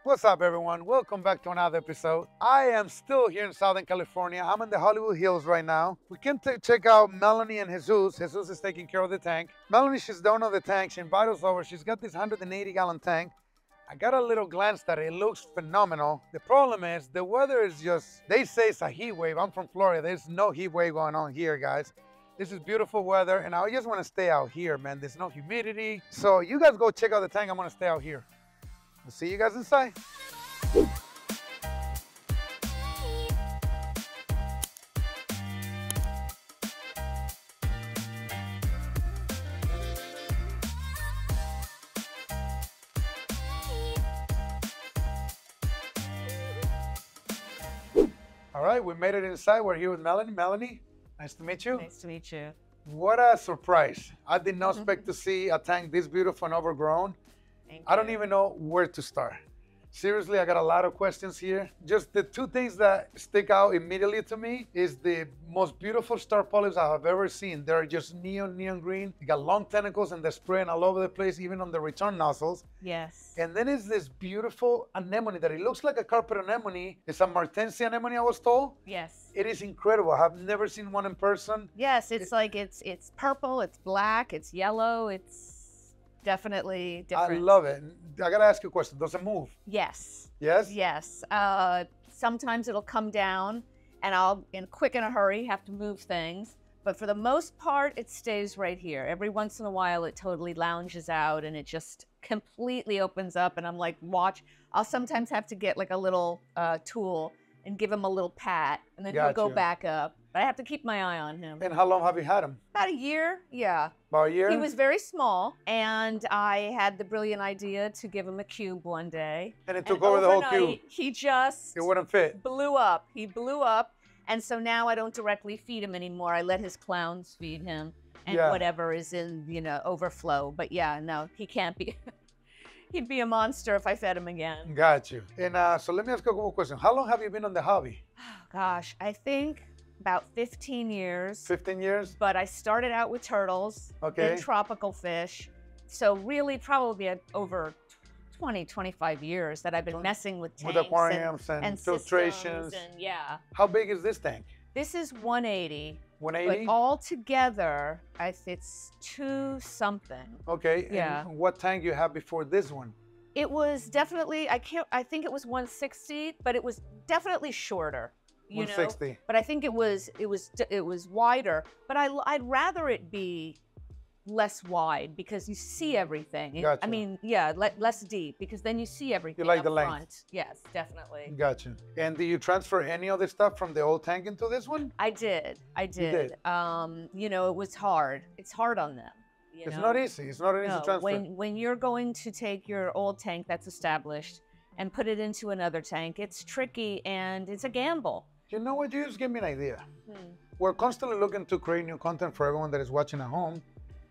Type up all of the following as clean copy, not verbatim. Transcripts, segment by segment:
What's up, everyone? Welcome back to another episode. I am still here in Southern California. I'm in the Hollywood Hills right now. We can check out Melanie and Jesus. Jesus is taking care of the tank. Melanie, she's done on the tank. She invited us over. She's got this 180-gallon tank. I got a little glance at it. It looks phenomenal. The problem is the weather is just, they say it's a heat wave. I'm from Florida. There's no heat wave going on here, guys. This is beautiful weather, and I just want to stay out here, man. There's no humidity. So you guys go check out the tank. I'm going to stay out here. I'll see you guys inside. All right, we made it inside. We're here with Melanie. Melanie, nice to meet you. Nice to meet you. What a surprise. I did not expect to see a tank this beautiful and overgrown. I don't even know where to start. Seriously, I got a lot of questions here. Just the two things that stick out immediately to me is the most beautiful star polyps I have ever seen. They're just neon green. They got long tentacles and they're spraying all over the place, even on the return nozzles. Yes. And then is this beautiful anemone that it looks like a carpet anemone. It's a Martensia anemone, I was told. Yes. It is incredible. I have never seen one in person. Yes, it's purple, it's black, it's yellow, it's definitely different. I love it. I gotta ask you a question. Does it move? Yes. Yes? Yes. Sometimes it'll come down and I'll, in a hurry, have to move things. But for the most part, it stays right here. Every once in a while, it totally lounges out and it just completely opens up. And I'm like, watch. I'll sometimes have to get like a little tool and give him a little pat. And then he'll go back up. But I have to keep my eye on him. And how long have you had him? About a year, yeah. About a year? He was very small, and I had the brilliant idea to give him a cube one day. And it took over the whole cube. He just... It wouldn't fit. Blew up. He blew up, and so now I don't directly feed him anymore. I let his clowns feed him, and whatever is in, overflow. But yeah, no, he can't be... He'd be a monster if I fed him again. Got you. And so let me ask you a couple questions. How long have you been on the hobby? Gosh, I think... about 15 years. 15 years? But I started out with turtles, then tropical fish. So really probably over 20, 25 years that I've been messing with tanks. With aquariums and filtrations. And yeah. How big is this tank? This is 180. 180? But all together, it's 2 something. Okay. Yeah. And what tank you have before this one? It was definitely, I think it was 160, but it was definitely shorter. 160. But I think it was wider. But I'd rather it be less wide because you see everything. Gotcha. I mean, yeah, less deep because then you see everything. You like up the length. front. Yes, definitely. Gotcha. And do you transfer any of the stuff from the old tank into this one? I did. You did. It was hard. It's hard on them. It's not easy. It's not an easy transfer. When you're going to take your old tank that's established and put it into another tank, it's tricky and it's a gamble. You know what? You just gave me an idea. We're constantly looking to create new content for everyone that is watching at home.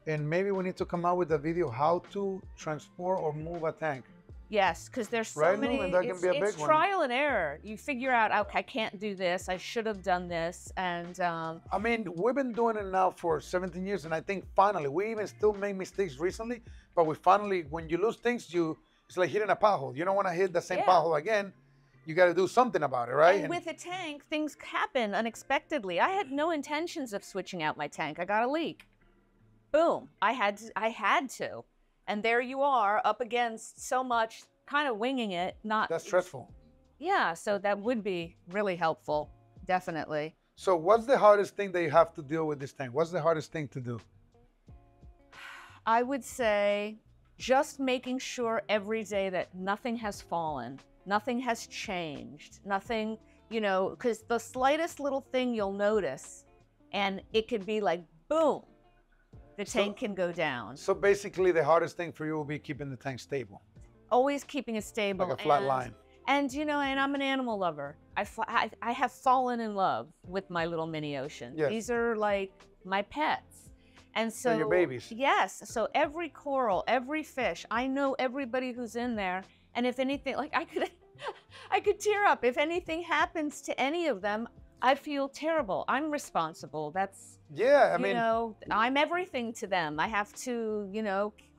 And maybe we need to come out with a video how to transport or move a tank. Yes, because there's so many. And that can be a big it's one. Trial and error. You figure out, okay, I can't do this. I should have done this. And I mean, we've been doing it now for 17 years. And I think finally, we even still make mistakes recently. But we finally, when you lose things, it's like hitting a pothole. You don't want to hit the same pothole again. You got to do something about it, right? And with a tank, things happen unexpectedly. I had no intentions of switching out my tank. I got a leak. Boom. I had to. And there you are up against so much, kind of winging it. That's stressful. Yeah, so that would be really helpful, definitely. So what's the hardest thing that you have to deal with this tank? What's the hardest thing to do? I would say just making sure every day that nothing has fallen. Nothing has changed. Nothing, because the slightest little thing you'll notice, and it could be like, boom, the tank can go down. So basically, the hardest thing for you will be keeping the tank stable. Always keeping it stable. Like a flat line. And, and I'm an animal lover. I have fallen in love with my little mini ocean. Yes. These are like my pets. And so, they're your babies. Yes. So every coral, every fish, I know everybody who's in there. And if anything, like I could tear up. If anything happens to any of them, I feel terrible. I'm responsible. That's, I mean, I'm everything to them. I have to,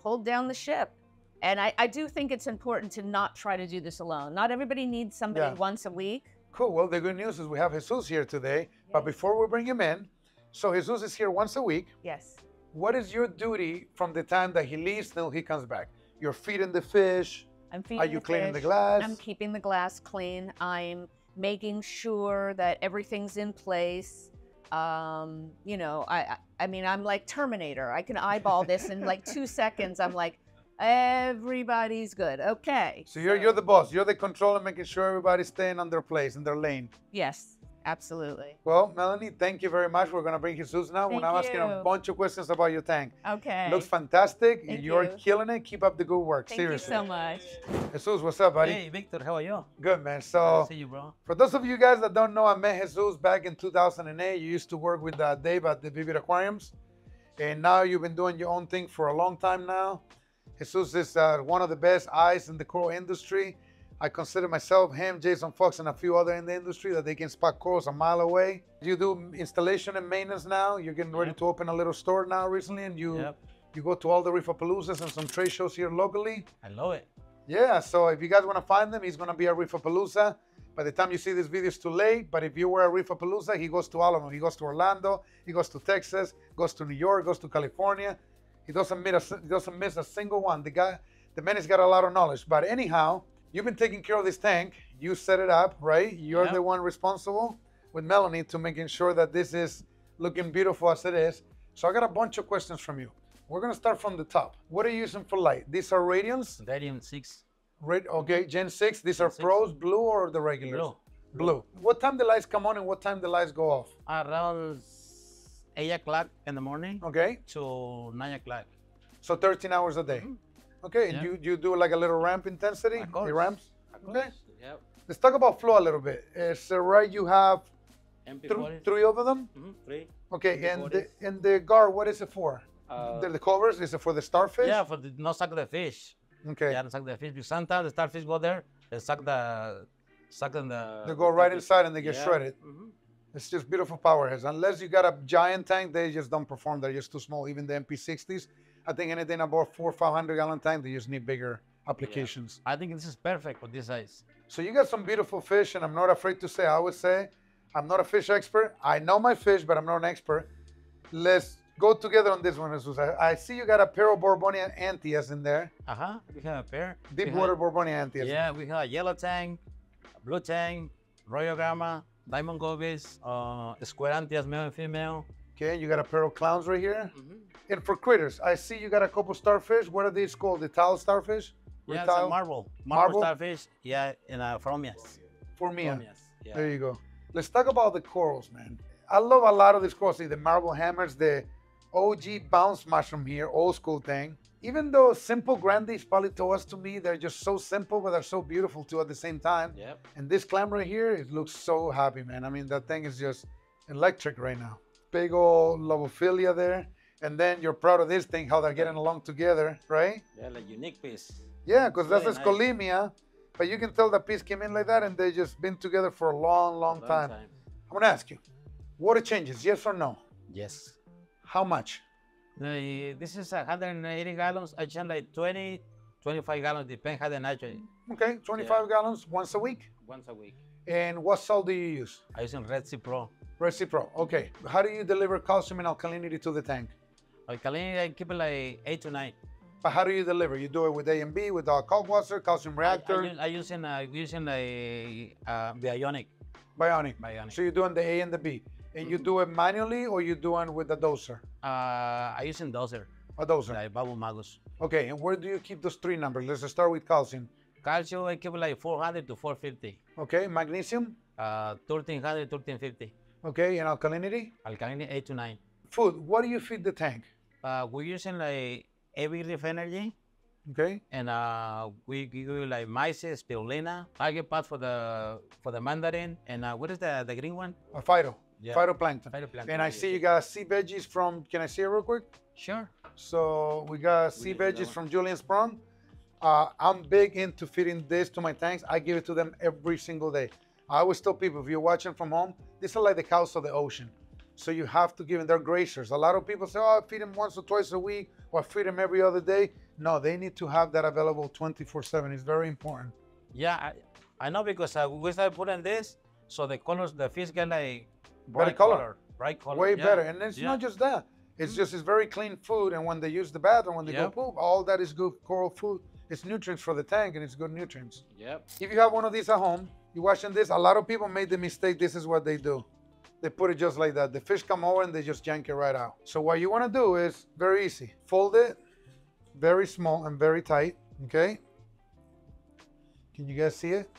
hold down the ship. And I do think it's important to not try to do this alone. Not everybody needs somebody once a week. Cool. Well, the good news is we have Jesus here today. But before we bring him in, so Jesus is here once a week. Yes. What is your duty from the time that he leaves till he comes back? You're feeding the fish. I'm feeding Are you the cleaning fish. the glass? I'm keeping the glass clean. I'm making sure that everything's in place. You know, I mean, I'm like Terminator. I can eyeball this in like 2 seconds. I'm like, everybody's good. Okay. So you're the boss. You're the controller, making sure everybody's staying on their place, in their lane. Yes, absolutely. Well, Melanie, thank you very much. We're going to bring Jesus now. Thank We're now asking a bunch of questions about your tank. Okay. Looks fantastic. Thank You're you. killing it. Keep up the good work. Thank Seriously. you so much. Jesus, what's up, buddy? Hey, Victor, how are you? Good, man. So, Nice to see you, bro. for those of you guys that don't know, I met Jesus back in 2008. You used to work with Dave at the Vivid Aquariums. And now you've been doing your own thing for a long time now. Jesus is one of the best eyes in the coral industry. I consider myself, him, Jason Fox, and a few other in the industry that they can spot corals a mile away. You do installation and maintenance now. You're getting ready to open a little store now recently, and you go to all the Reefapaloozas and some trade shows here locally. I love it. Yeah, so if you guys want to find him, he's going to be at Reefapalooza. By the time you see this video, it's too late. But if you were at Reefapalooza, he goes to all of them. He goes to Orlando, he goes to Texas, goes to New York, goes to California. He doesn't miss a single one. The man has got a lot of knowledge. But anyhow, you've been taking care of this tank. You set it up, right? You're the one responsible with Melanie to making sure that this is looking beautiful as it is. So I got a bunch of questions from you. We're going to start from the top. What are you using for light? These are Radiance? Radium 6. Okay, Gen 6. These are Pros, blue or the regulars? Blue. What time the lights come on and what time the lights go off? Around 8 o'clock in the morning to 9 o'clock. So 13 hours a day. Okay, and you do like a little ramp intensity? Of course. The ramps? Okay. Yep. Let's talk about flow a little bit. Is it right you have MP40. three of them? 3. Okay, and the guard, what is it for? The covers, is it for the starfish? Yeah, for the, not suck the fish. Okay. Yeah, not suck the fish. Because sometimes the starfish go there, they suck the... They go right inside and they get shredded. It's just beautiful powerheads. Unless you got a giant tank, they just don't perform. They're just too small. Even the MP60s, I think anything above 400 or 500 gallon tank, they just need bigger applications. I think this is perfect for this size. So you got some beautiful fish, and I'm not afraid to say, I would say, I'm not a fish expert. I know my fish, but I'm not an expert. Let's go together on this one, Jesus. I see you got a pair of Borbonia Antias in there. We have a pair. Deep water Borbonia Antias. Yeah, we have a yellow tank, a blue tank, Royal Gamma, Diamond Gobies, Square Antias, male and female. Okay, you got a pair of clowns right here. And for critters, I see you got a couple starfish. What are these called? The tile starfish? Yeah, it's a marble. Marble starfish. Yeah, and Formias. Formias. Yeah. There you go. Let's talk about the corals, man. I love a lot of these corals. See, the marble hammers, the OG bounce mushroom here, old school thing. Even though simple grandies probably to us, to me, they're just so simple, but they're so beautiful too at the same time. Yep. And this clam right here, it looks so happy, man. I mean, that thing is just electric right now. Big old lobophilia there. And then you're proud of this thing, how they're getting along together, right? Yeah, like unique piece. Yeah, because that's a Really scolemia. But you can tell the piece came in like that and they just been together for a long, long time. I'm going to ask you, water changes, yes or no? Yes. How much? This is 180 gallons. I change like 20, 25 gallons, depends how the nitrogen. Okay, 25 gallons once a week? Once a week. And what salt do you use? I use Red Sea Pro. Red Sea Pro, okay. How do you deliver calcium and alkalinity to the tank? Alkalinity, I keep it like 8 to 9. But how do you deliver? You do it with A and B, with cold water, calcium reactor? I using the Bionic. Bionic. So you're doing the A and the B. And you do it manually or you doing with the doser? I using doser. A doser. Like Babu Magus. Okay, and where do you keep those three numbers? Let's start with calcium. Calcium, I keep it like 400 to 450. Okay, magnesium? 1300, 1350. Okay, and alkalinity? Alkalinity 8 to 9. Food, what do you feed the tank? We're using like heavy Reef energy. Okay. And we give you like myces, spirulina, algae pot for the mandarin, and what is the green one? A phyto. Yeah. Phytoplankton. Phytoplankton. And I see you got sea veggies from, can I see it real quick? Sure. So we got sea veggies from Julian Sprung. I'm big into feeding this to my tanks. I give it to them every single day. I always tell people, if you're watching from home, these are like the cows of the ocean. So you have to give them, they're grazers. A lot of people say, oh, I feed them once or twice a week, or I feed them every other day. No, they need to have that available 24/7. It's very important. Yeah, I know because we started putting this, so the colors, the fish get like Bright color. bright color. Way yeah. better. And it's Yeah. not just that. It's just it's very clean food. And when they use the bathroom, when they go Yep. poop, all that is good coral food. It's nutrients for the tank and it's good nutrients. Yep. If you have one of these at home, you're watching this, a lot of people made the mistake. This is what they do. They put it just like that. The fish come over and they just yank it right out. So what you want to do is very easy. Fold it very small and very tight, okay? Can you guys see it?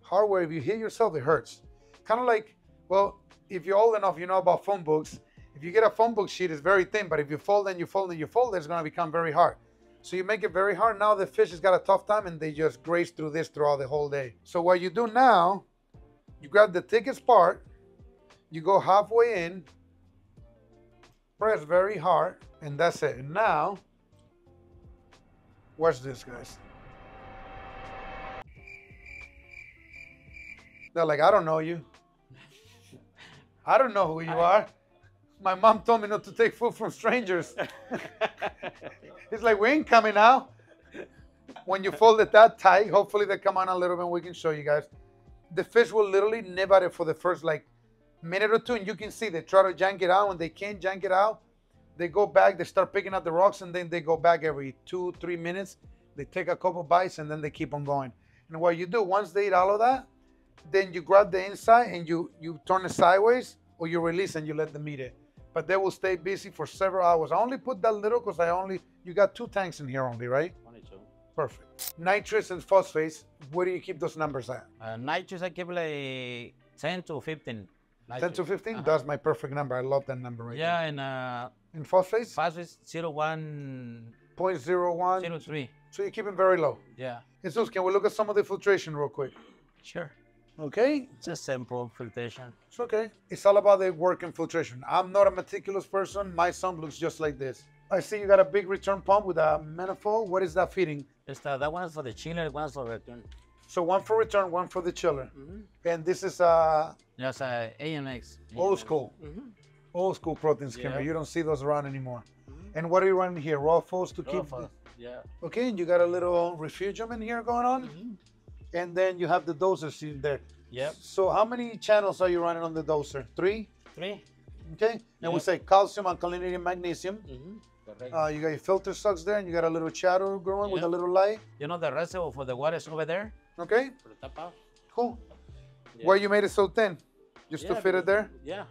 Hard way, if you hit yourself, it hurts. Kind of like, well, if you're old enough, you know about phone books. If you get a phone book sheet, it's very thin, but if you fold and you fold and you fold, it's gonna become very hard. So you make it very hard. Now the fish has got a tough time and they just graze through this throughout the whole day. So what you do now, you grab the thickest part, you go halfway in, press very hard, and that's it. And now, watch this, guys. They're like, I don't know you. I don't know who you are. My mom told me not to take food from strangers. It's like, we ain't coming out. When you fold it that tight, hopefully they come on a little bit and we can show you guys. The fish will literally nib at it for the first like minute or two, and you can see they try to yank it out. When they can't yank it out, they go back, they start picking up the rocks, and then they go back every 2-3 minutes. They take a couple bites and then they keep on going. And what you do, once they eat all of that, then you grab the inside and you turn it sideways, or you release and you let them eat it. But they will stay busy for several hours. I only put that little because you got 2 tanks in here only, right? 22. Perfect. Nitrates and phosphates, where do you keep those numbers at? Nitrous, I keep like 10 to 15. 10 to 15? That's my perfect number. I love that number right Yeah, there. and In phosphates? phosphorus 0.1, 0.01. 0.3. So you keep them very low. Yeah, Jesus, can we look at some of the filtration real quick? sure. Okay? Just simple filtration. It's okay. It's all about the work and filtration. I'm not a meticulous person. My sump looks just like this. I see you got a big return pump with a manifold. What is that feeding? That one is for the chiller, one is for return. So one for return, one for the chiller. And this is Just AMX. old school. Old school protein skimmer. Yeah. You don't see those around anymore. And what are you running here? Raw falls to keep. Yeah. Okay, and you got a little refugium in here going on. And then you have the dosers in there. Yep. So how many channels are you running on the doser? 3? 3. Okay. And we say calcium, alkalinity, and magnesium. Correct. You got your filter sucks there, and you got a little shadow growing with a Yep. little light. You know the reservoir for the water is over there? Okay. For the tap out? Cool. Yeah. Why you made it so thin? Just to fit it there? Yeah.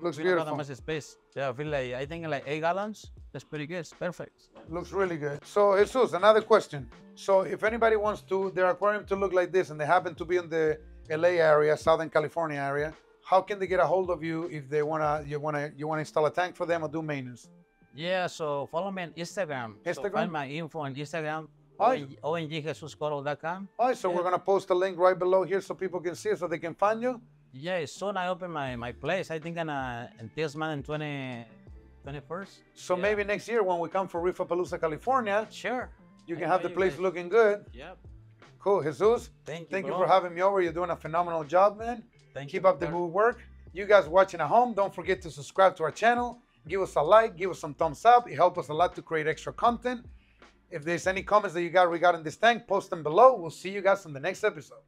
Looks We don't have beautiful. that much space. Yeah, I feel like, I think like 8 gallons. That's pretty good. It's perfect. Looks really good. So Jesus, another question. So if anybody wants to their aquarium to look like this and they happen to be in the LA area, Southern California area, how can they get a hold of you if they you wanna install a tank for them or do maintenance? Yeah, so follow me on Instagram. So Instagram? find my info on Instagram. Hi. ONGJesusCoro.com. All right, so we're gonna post a link right below here so people can see it, so they can find you. Yeah, soon I open my place. I think in this month in 21st. So Yeah. maybe next year when we come for Reefapalooza, California, Sure. you I can have the invite you place guys. looking good. Yep. Cool, Jesus. Thank Thank you bro. for having me over. You're doing a phenomenal job, man. Thank Keep you, up the brother. good work. You guys watching at home, don't forget to subscribe to our channel. Give us a like, give us some thumbs up. It helps us a lot to create extra content. If there's any comments that you got regarding this tank, post them below. We'll see you guys in the next episode.